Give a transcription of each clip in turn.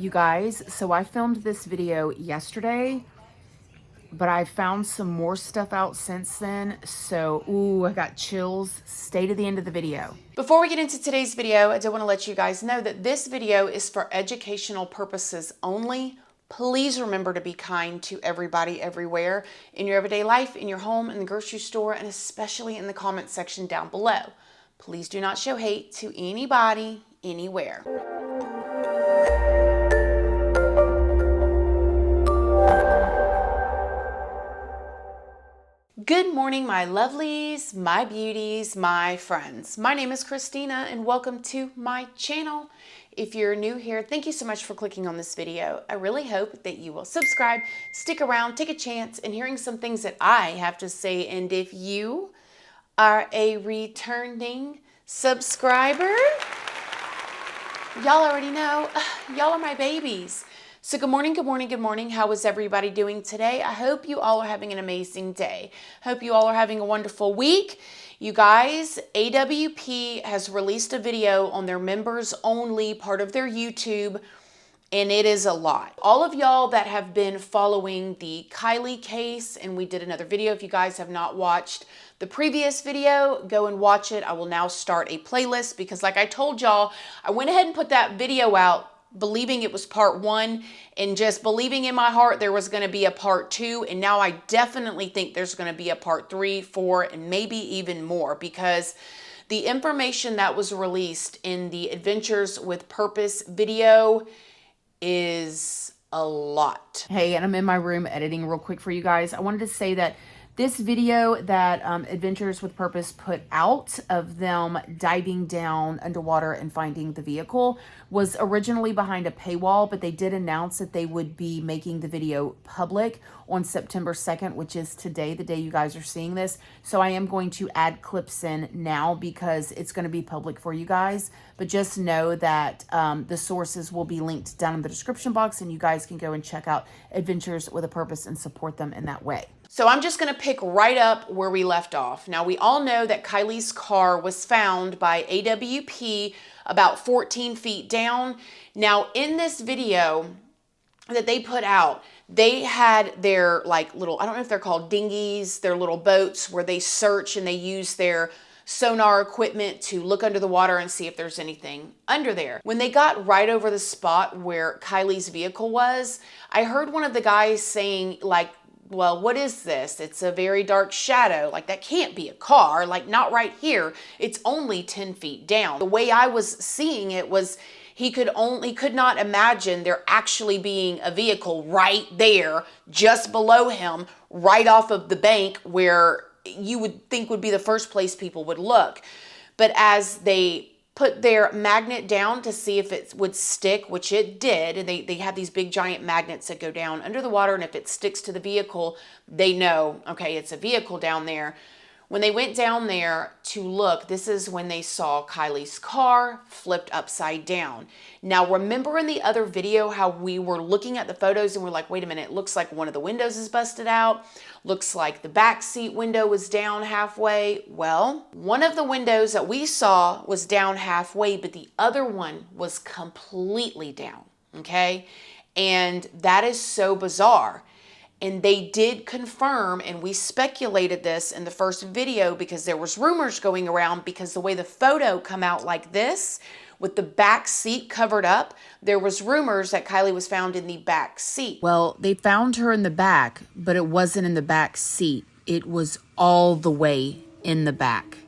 You guys, so I filmed this video yesterday, but I found some more stuff out since then. So, ooh, I got chills. Stay to the end of the video. Before we get into today's video, I do want to let you guys know that this video is for educational purposes only. Please remember to be kind to everybody everywhere in your everyday life, in your home, in the grocery store, and especially in the comment section down below. Please do not show hate to anybody, anywhere. Good morning, my lovelies, my beauties, my friends. My name is Christina and welcome to my channel. If you're new here, thank you so much for clicking on this video. I really hope that you will subscribe, stick around, take a chance in hearing some things that I have to say. And if you are a returning subscriber, y'all already know, y'all are my babies. So good morning, good morning, good morning. How is everybody doing today? I hope you all are having an amazing day. Hope you all are having a wonderful week. You guys, AWP has released a video on their members only part of their YouTube, and it is a lot. All of y'all that have been following the Kiely case, and we did another video. If you guys have not watched the previous video, go and watch it. I will now start a playlist because like I told y'all, I went ahead and put that video out believing it was part 1 and just believing in my heart there was going to be a part 2, and now I definitely think there's going to be a part 3, 4, and maybe even more, because the information that was released in the Adventures with Purpose video is a lot. Hey, and I'm in my room editing real quick for you guys. I wanted to say that this video that Adventures with Purpose put out of them diving down underwater and finding the vehicle was originally behind a paywall, but they did announce that they would be making the video public on September 2nd, which is today, the day you guys are seeing this. So I am going to add clips in now because it's going to be public for you guys. But just know that the sources will be linked down in the description box, and you guys can go and check out Adventures with a Purpose and support them in that way. So I'm just going to pick right up where we left off. Now, we all know that Kiely's car was found by AWP about 14 feet down. Now, in this video that they put out, they had their like little, I don't know if they're called dinghies, their little boats where they search and they use their sonar equipment to look under the water and see if there's anything under there. When they got right over the spot where Kiely's vehicle was, I heard one of the guys saying like, well, what is this? It's a very dark shadow. Like, that can't be a car. Like, not right here. It's only 10 feet down. The way I was seeing it was he could not imagine there actually being a vehicle right there, just below him, right off of the bank where you would think would be the first place people would look. But as they put their magnet down to see if it would stick, which it did, and they have these big giant magnets that go down under the water, and if it sticks to the vehicle, they know, okay, it's a vehicle down there. When they went down there to look, this is when they saw Kiely's car flipped upside down. Now, remember in the other video how we were looking at the photos and we're like, wait a minute, it looks like one of the windows is busted out. Looks like the back seat window was down halfway. Well, one of the windows that we saw was down halfway, but the other one was completely down, okay? And that is so bizarre. And they did confirm, and we speculated this in the first video because there was rumors going around because the way the photo come out like this, with the back seat covered up, there was rumors that Kiely was found in the back seat. Well, they found her in the back, but it wasn't in the back seat. It was all the way in the back.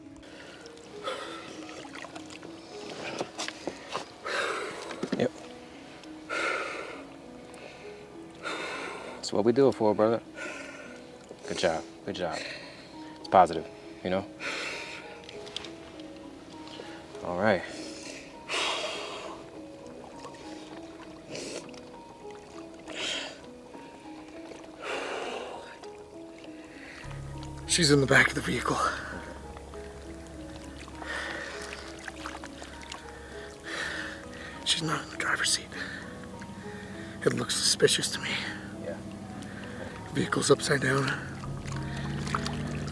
Yep. That's what we do it for, brother. Good job. Good job. It's positive, you know? All right. She's in the back of the vehicle. She's not in the driver's seat. It looks suspicious to me. Yeah. Vehicle's upside down.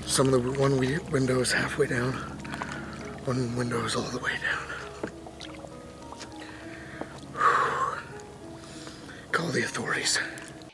Some of the one window is halfway down. One window is all the way down. the authorities.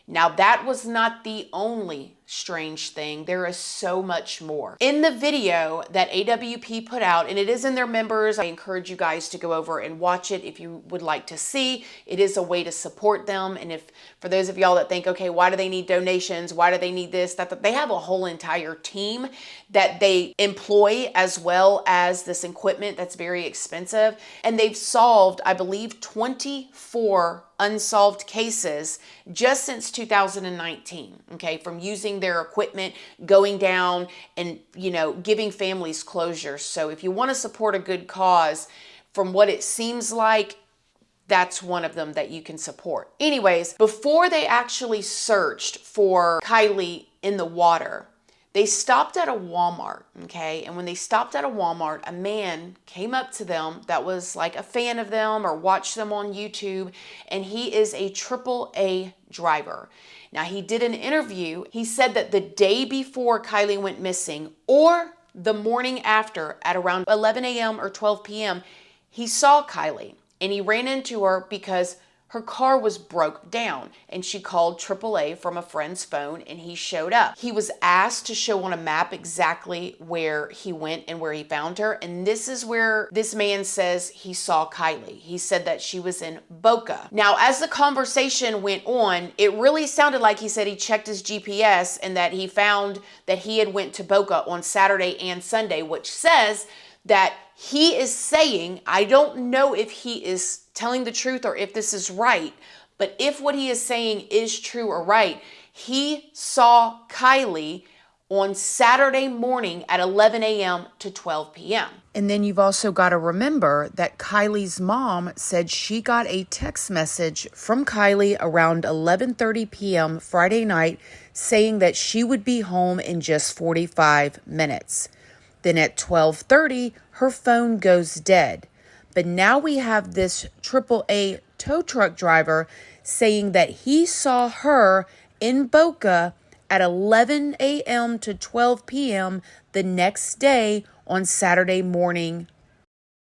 Now, that was not the only strange thing. There is so much more. In the video that AWP put out, and it is in their members, I encourage you guys to go over and watch it if you would like to see. It is a way to support them. And if, for those of y'all that think, okay, why do they need donations? Why do they need this? That they have a whole entire team that they employ, as well as this equipment that's very expensive. And they've solved, I believe, 24 unsolved cases just since 2019, okay, from using their equipment, going down and, you know, giving families closure. So if you want to support a good cause, from what it seems like, that's one of them that you can support. Anyways, before they actually searched for Kiely in the water, they stopped at a Walmart, okay? And when they stopped at a Walmart, a man came up to them that was like a fan of them or watched them on YouTube, and he is a AAA driver. Now, he did an interview. He said that the day before Kiely went missing, or the morning after at around 11 a.m. or 12 p.m., he saw Kiely, and he ran into her because her car was broke down, and she called AAA from a friend's phone, and he showed up. He was asked to show on a map exactly where he went and where he found her, and this is where this man says he saw Kiely. He said that she was in Boca. Now, as the conversation went on, it really sounded like he said he checked his GPS and that he found that he had went to Boca on Saturday and Sunday, which says that he is saying, I don't know if he is telling the truth or if this is right, but if what he is saying is true or right, he saw Kiely on Saturday morning at 11 a.m. to 12 p.m. And then you've also got to remember that Kiely's mom said she got a text message from Kiely around 11:30 p.m. Friday night saying that she would be home in just 45 minutes. Then at 12:30, her phone goes dead. But now we have this AAA tow truck driver saying that he saw her in Boca at 11 a.m. to 12 p.m. the next day on Saturday morning.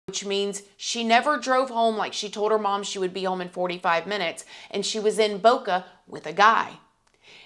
Which means she never drove home like she told her mom she would be home in 45 minutes, and she was in Boca with a guy.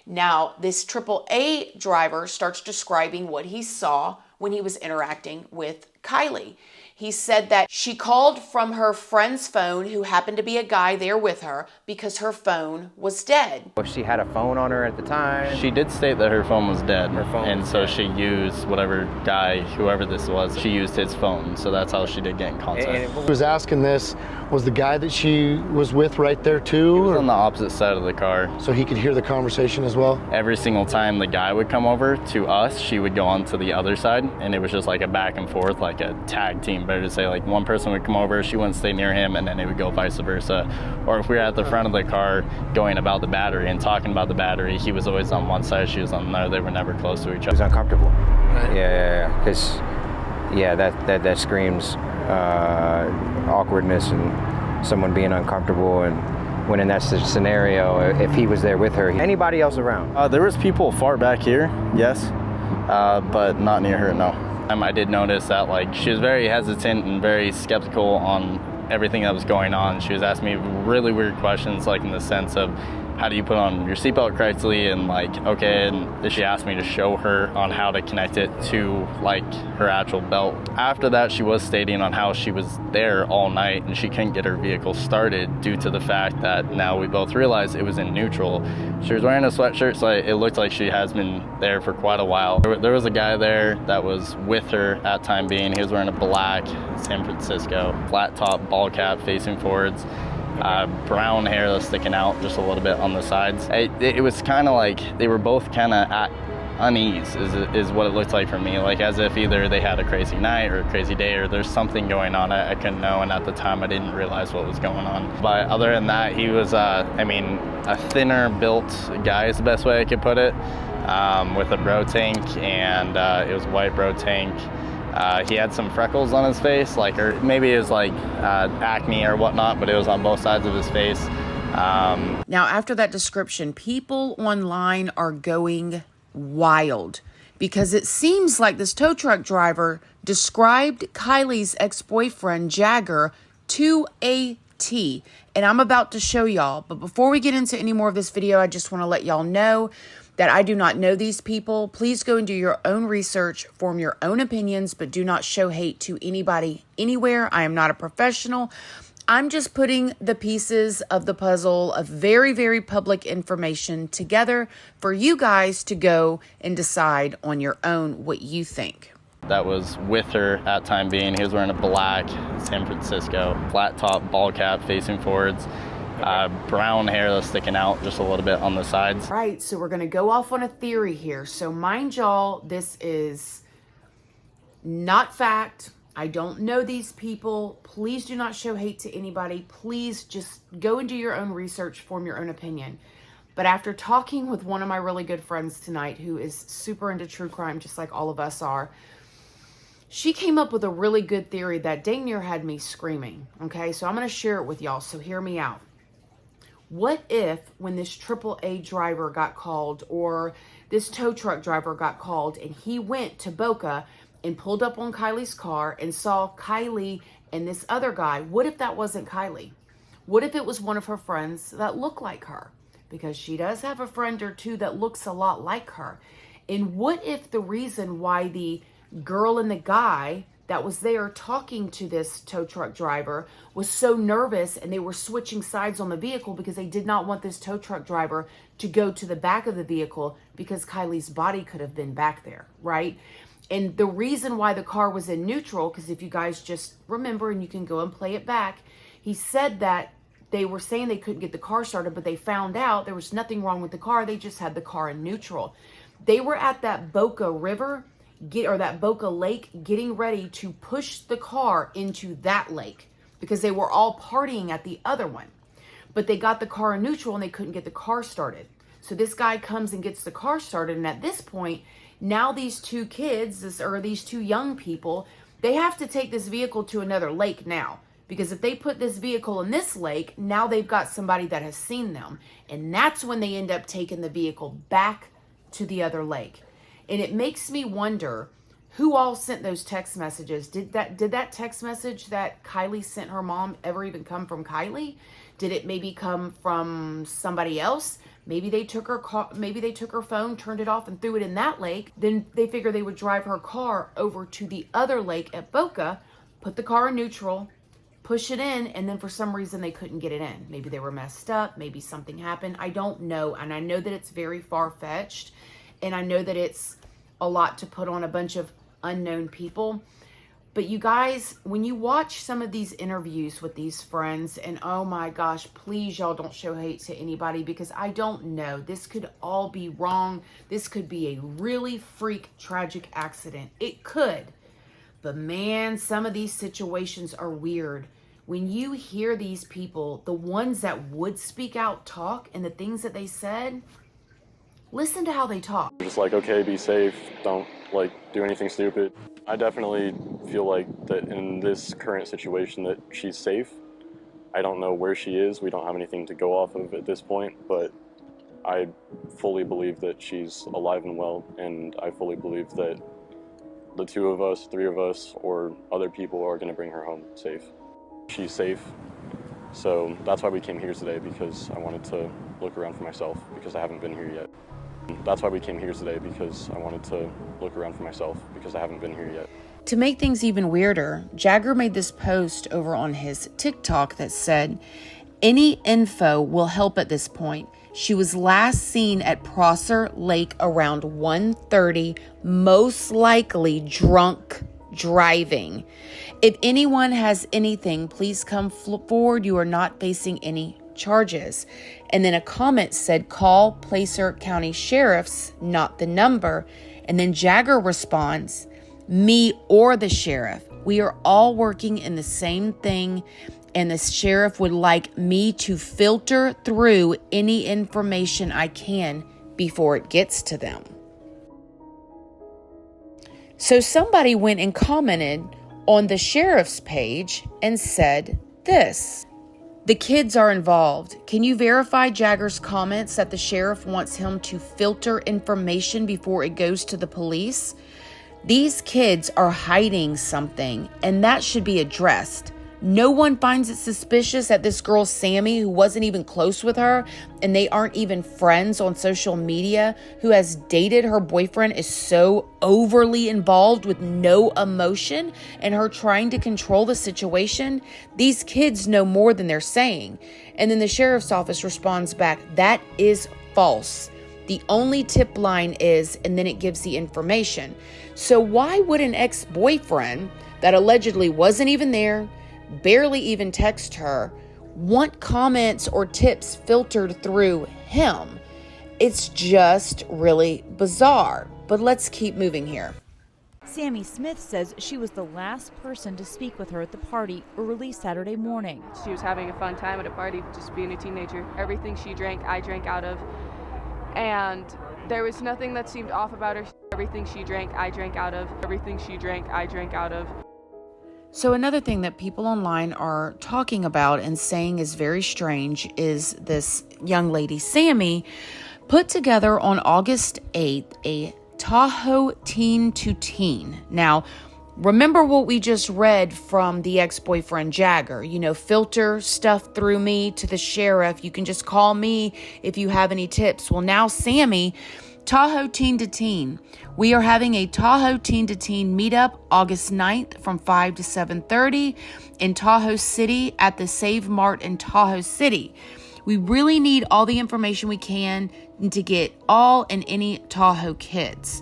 Now, this AAA driver starts describing what he saw when he was interacting with Kiely. He said that she called from her friend's phone, who happened to be a guy there with her, because her phone was dead. If she had a phone on her at the time. She did state that her phone was dead. Her phone and was so dead. she used whatever guy, whoever this was, she used his phone. So that's how she did get in contact. Who was asking this, was the guy that she was with right there too? He was or- on the opposite side of the car. So he could hear the conversation as well? Every single time the guy would come over to us, she would go on to the other side, and it was just like a back and forth, like a tag team. Better to say, like one person would come over, she wouldn't stay near him, and then it would go vice versa. Or if we were at the front of the car going about the battery and talking about the battery, he was always on one side, she was on another. They were never close to each He was other. uncomfortable. Right. Yeah, because that screams awkwardness and someone being uncomfortable. And when in that scenario, if he was there with her, anybody else around? There was people far back here, yes, but not near her, no. I did notice that like she was very hesitant and very skeptical on everything that was going on. She was asking me really weird questions, like in the sense of, how do you put on your seatbelt correctly, and like, okay, and she asked me to show her on how to connect it to like her actual belt. After that, she was stating on how she was there all night and she couldn't get her vehicle started due to the fact that now we both realized it was in neutral. She was wearing a sweatshirt, so it looked like she has been there for quite a while. There was a guy there that was with her at time being. He was wearing a black San Francisco flat top ball cap facing forwards. Brown hair that's sticking out just a little bit on the sides. It was kind of like they were both kind of at unease is what it looked like for me, like as if either they had a crazy night or a crazy day, or there's something going on I couldn't know, and at the time I didn't realize what was going on. But other than that, he was a thinner built guy is the best way I could put it, with a bro tank, and it was a white bro tank. He had some freckles on his face, or maybe it was like acne or whatnot, but it was on both sides of his face. Now, after that description, people online are going wild because it seems like this tow truck driver described Kiely's ex-boyfriend, Jagger, to a T. And I'm about to show y'all. But before we get into any more of this video, I just want to let y'all know that I do not know these people. Please go and do your own research, form your own opinions, but do not show hate to anybody anywhere. I am not a professional. I'm just putting the pieces of the puzzle of very, very public information together for you guys to go and decide on your own what you think. That was with her at time being. He was wearing a black San Francisco flat top ball cap facing forwards, brown hair that's sticking out just a little bit on the sides. Right, so we're going to go off on a theory here. So mind y'all, this is not fact. I don't know these people. Please do not show hate to anybody. Please just go and do your own research, form your own opinion. But after talking with one of my really good friends tonight, who is super into true crime, just like all of us are, she came up with a really good theory that dang near had me screaming. Okay, so I'm going to share it with y'all, so hear me out. What if when this AAA driver got called, or this tow truck driver got called, and he went to Boca and pulled up on Kiely's car and saw Kiely and this other guy? What if that wasn't Kiely? What if it was one of her friends that looked like her? Because she does have a friend or two that looks a lot like her. And what if the reason why the girl and the guy that was there talking to this tow truck driver was so nervous and they were switching sides on the vehicle because they did not want this tow truck driver to go to the back of the vehicle because Kiely's body could have been back there, right? And the reason why the car was in neutral, because if you guys just remember and you can go and play it back, he said that they were saying they couldn't get the car started, but they found out there was nothing wrong with the car. They just had the car in neutral. They were at that Boca River, or that Boca Lake, getting ready to push the car into that lake because they were all partying at the other one. But they got the car in neutral and they couldn't get the car started. So this guy comes and gets the car started. And at this point, now these two kids, these two young people, they have to take this vehicle to another lake now. Because if they put this vehicle in this lake, now they've got somebody that has seen them. And that's when they end up taking the vehicle back to the other lake. And it makes me wonder who all sent those text messages. Did that text message that Kiely sent her mom ever even come from Kiely? Did it maybe come from somebody else? Maybe they took her phone, turned it off, and threw it in that lake. Then they figured they would drive her car over to the other lake at Boca, put the car in neutral, push it in, and then for some reason they couldn't get it in. Maybe they were messed up. Maybe something happened. I don't know. And I know that it's very far-fetched. And I know that it's a lot to put on a bunch of unknown people. But you guys, when you watch some of these interviews with these friends, and oh my gosh, please y'all don't show hate to anybody because I don't know. This could all be wrong. This could be a really freak tragic accident. It could. But man, some of these situations are weird. When you hear these people, the ones that would speak out, talk, and the things that they said, listen to how they talk. Just like, okay, be safe, don't do anything stupid. I definitely feel like that in this current situation that she's safe. I don't know where she is. We don't have anything to go off of at this point, but I fully believe that she's alive and well, and I fully believe that the two of us, three of us, or other people are going to bring her home safe. She's safe, so that's why we came here today, because I wanted to look around for myself, because I haven't been here yet. That's why we came here today, because I wanted to look around for myself, because I haven't been here yet. To make things even weirder, Jagger made this post over on his TikTok that said, "Any info will help at this point. She was last seen at Prosser Lake around 1:30, most likely drunk driving. If anyone has anything, please come forward. You are not facing any charges." And then a comment said, "Call Placer County Sheriff's, not the number." And then Jagger responds, "Me or the sheriff. We are all working in the same thing, and the sheriff would like me to filter through any information I can before it gets to them." So somebody went and commented on the sheriff's page and said this: "The kids are involved. Can you verify Jagger's comments that the sheriff wants him to filter information before it goes to the police? These kids are hiding something, and that should be addressed. No one finds it suspicious that this girl, Sammy, who wasn't even close with her, and they aren't even friends on social media, who has dated her boyfriend, is so overly involved with no emotion and her trying to control the situation. These kids know more than they're saying. And then the sheriff's office responds back, that is false. The only tip line is, and then it gives the information. So why would an ex-boyfriend that allegedly wasn't even there, barely even text her, want comments or tips filtered through him? It's just really bizarre. But let's keep moving here. Sammy Smith says she was the last person to speak with her at the party early Saturday morning. She was having a fun time at a party, just being a teenager. Everything she drank, I drank out of. And there was nothing that seemed off about her. Everything she drank, I drank out of. Everything she drank, I drank out of. So another thing that people online are talking about and saying is very strange is this young lady, Sammy, put together on August 8th a Tahoe teen to teen. Now, remember what we just read from the ex-boyfriend Jagger, filter stuff through me to the sheriff. You can just call me if you have any tips. Well, now Sammy, Tahoe teen to teen. We are having a Tahoe teen to teen meetup August 9th from 5 to 7:30 in Tahoe City at the Save Mart in Tahoe City. We really need all the information we can to get all and any Tahoe kids.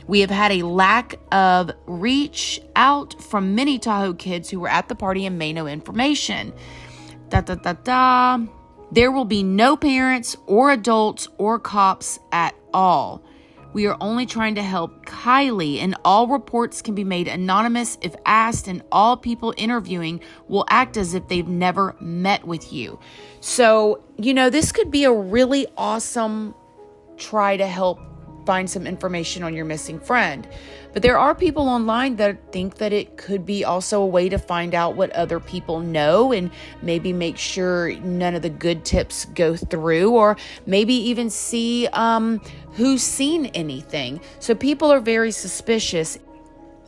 We have had a lack of reach out from many Tahoe kids who were at the party and may know information. There will be no parents or adults or cops at all. We are only trying to help Kiely, and all reports can be made anonymous if asked, and all people interviewing will act as if they've never met with you. So, this could be a really awesome try to help find some information on your missing friend. But there are people online that think that it could be also a way to find out what other people know and maybe make sure none of the good tips go through, or maybe even see who's seen anything. So people are very suspicious.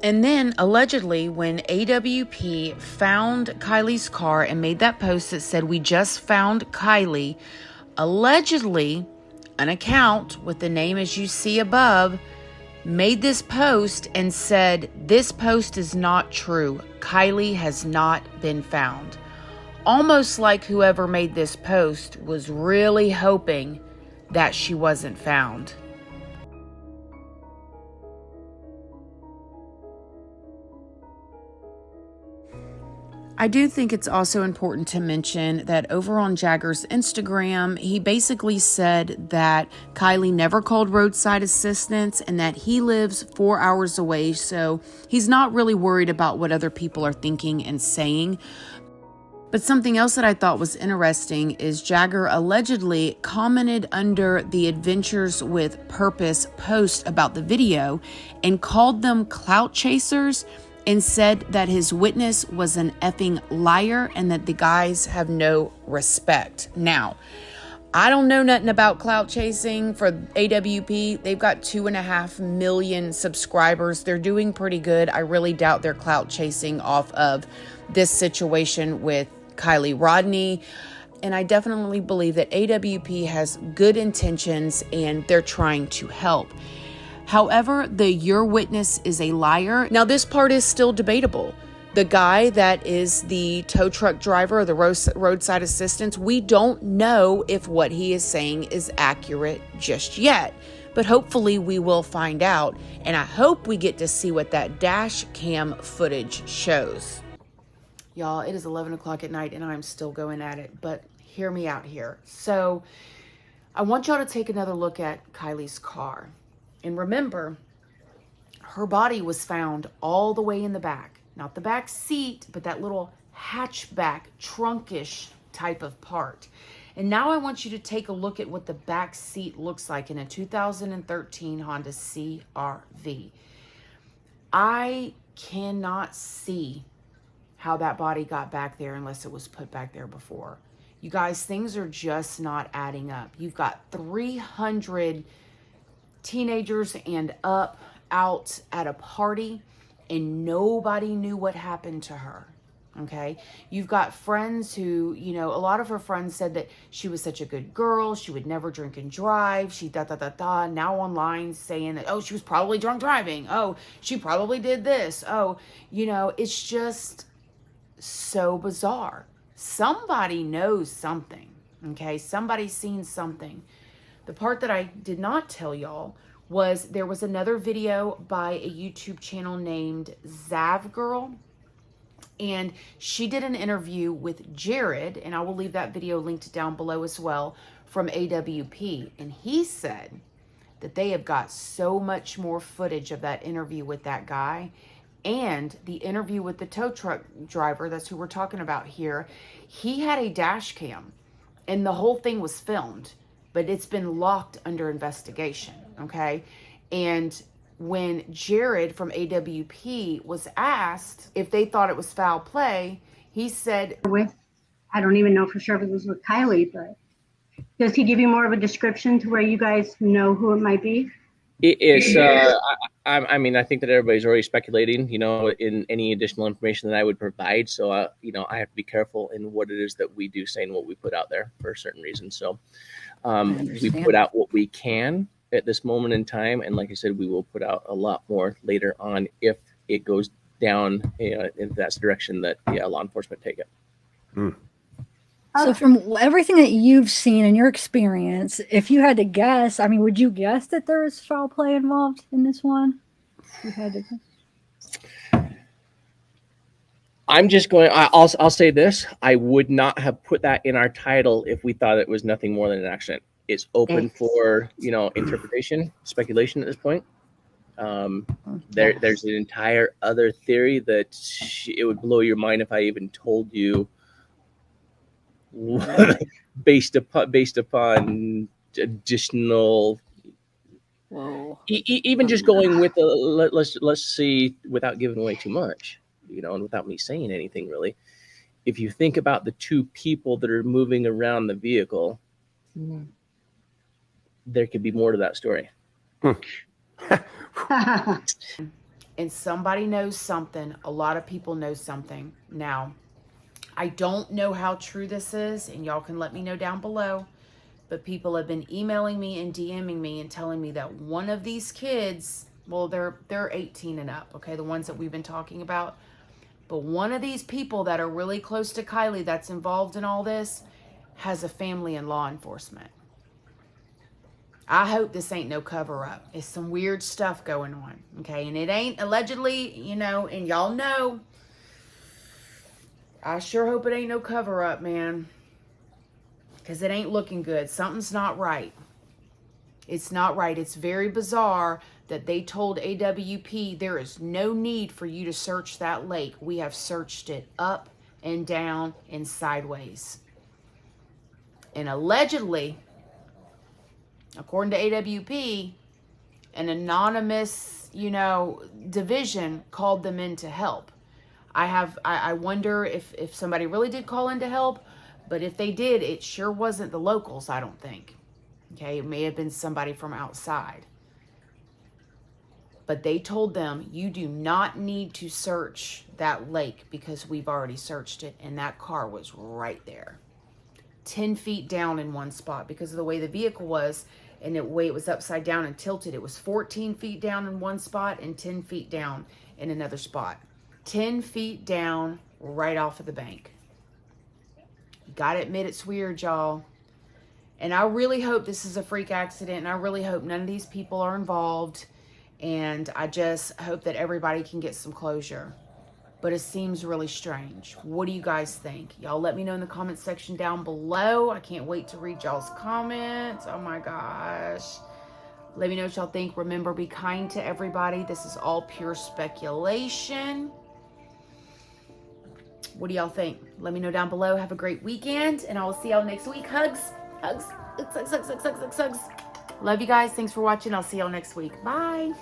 And then allegedly when AWP found Kiely's car and made that post that said, "We just found Kiely," allegedly an account with the name as you see above made this post and said, "This post is not true. Kiely has not been found." Almost like whoever made this post was really hoping that she wasn't found. I do think it's also important to mention that over on Jagger's Instagram, he basically said that Kiely never called roadside assistance and that he lives 4 hours away, so he's not really worried about what other people are thinking and saying. But something else that I thought was interesting is Jagger allegedly commented under the Adventures with Purpose post about the video and called them clout chasers, and said that his witness was an effing liar and that the guys have no respect. Now, I don't know nothing about clout chasing for AWP. They've got 2.5 million subscribers. They're doing pretty good. I really doubt they're clout chasing off of this situation with Kiely Rodni. And I definitely believe that AWP has good intentions and they're trying to help. However, the "your witness is a liar." Now, this part is still debatable. The guy that is the tow truck driver or the roadside assistance, we don't know if what he is saying is accurate just yet. But hopefully we will find out. And I hope we get to see what that dash cam footage shows. Y'all, it is 11 o'clock at night and I'm still going at it. But hear me out here. So I want y'all to take another look at Kiely's car. And remember, her body was found all the way in the back. Not the back seat, but that little hatchback, trunkish type of part. And now I want you to take a look at what the back seat looks like in a 2013 Honda CR-V. I cannot see how that body got back there unless it was put back there before. You guys, things are just not adding up. You've got 300 teenagers and up out at a party and nobody knew what happened to her. Okay. You've got friends who, you know, a lot of her friends said that she was such a good girl. She would never drink and drive. She now online saying that, oh, she was probably drunk driving. Oh, she probably did this. Oh, you know, it's just so bizarre. Somebody knows something. Okay. Somebody's seen something. The part that I did not tell y'all was there was another video by a YouTube channel named Zav Girl. And she did an interview with Jared, and I will leave that video linked down below as well, from AWP. And he said that they have got so much more footage of that interview with that guy and the interview with the tow truck driver. That's who we're talking about here. He had a dash cam and the whole thing was filmed, but it's been locked under investigation. Okay. And when Jared from AWP was asked if they thought it was foul play, he said, I don't even know for sure if it was with Kiely, but does he give you more of a description to where you guys know who it might be? It's, I mean, I think that everybody's already speculating, you know, in any additional information that I would provide. So, you know, I have to be careful in what it is that we do say and what we put out there for certain reasons. So we put out what we can at this moment in time. And like I said, we will put out a lot more later on if it goes down in that direction that law enforcement take it. So from everything that you've seen in your experience, if you had to guess, I mean, would you guess that there was foul play involved in this one? If you had to guess. I'm just going, I'll say this. I would not have put that in our title if we thought it was nothing more than an accident. It's open for, you know, interpretation, speculation at this point. There's an entire other theory that it would blow your mind if I even told you based upon additional. Whoa. Even just going with let's see, without giving away too much, you know, and without me saying anything really. If you think about the two people that are moving around the vehicle, there could be more to that story. And somebody knows something. A lot of people know something. Now, I don't know how true this is, and y'all can let me know down below, but people have been emailing me and DMing me and telling me that one of these kids, well, they're 18 and up, okay, the ones that we've been talking about, but one of these people that are really close to Kiely that's involved in all this has a family in law enforcement. I hope this ain't no cover up. It's some weird stuff going on, okay? And it ain't allegedly, you know, and y'all know, I sure hope it ain't no cover up, man, because it ain't looking good. Something's not right. It's not right. It's very bizarre that they told AWP there is no need for you to search that lake. We have searched it up and down and sideways. And allegedly, according to AWP, an anonymous, you know, division called them in to help. I wonder if somebody really did call in to help, but if they did, it sure wasn't the locals, I don't think. Okay, it may have been somebody from outside. But they told them, you do not need to search that lake because we've already searched it, and that car was right there. 10 feet down in one spot because of the way the vehicle was and the way it was upside down and tilted. It was 14 feet down in one spot and 10 feet down in another spot. 10 feet down right off of the bank. Gotta admit it's weird, y'all. And I really hope this is a freak accident, and I really hope none of these people are involved, and I just hope that everybody can get some closure. But it seems really strange. What do you guys think? Y'all let me know in the comment section down below. I can't wait to read y'all's comments. Oh my gosh. Let me know what y'all think. Remember, be kind to everybody. This is all pure speculation. What do y'all think? Let me know down below. Have a great weekend, and I will see y'all next week. Hugs. Hugs. Hugs, hugs, hugs, hugs, hugs, hugs. Love you guys. Thanks for watching. I'll see y'all next week. Bye.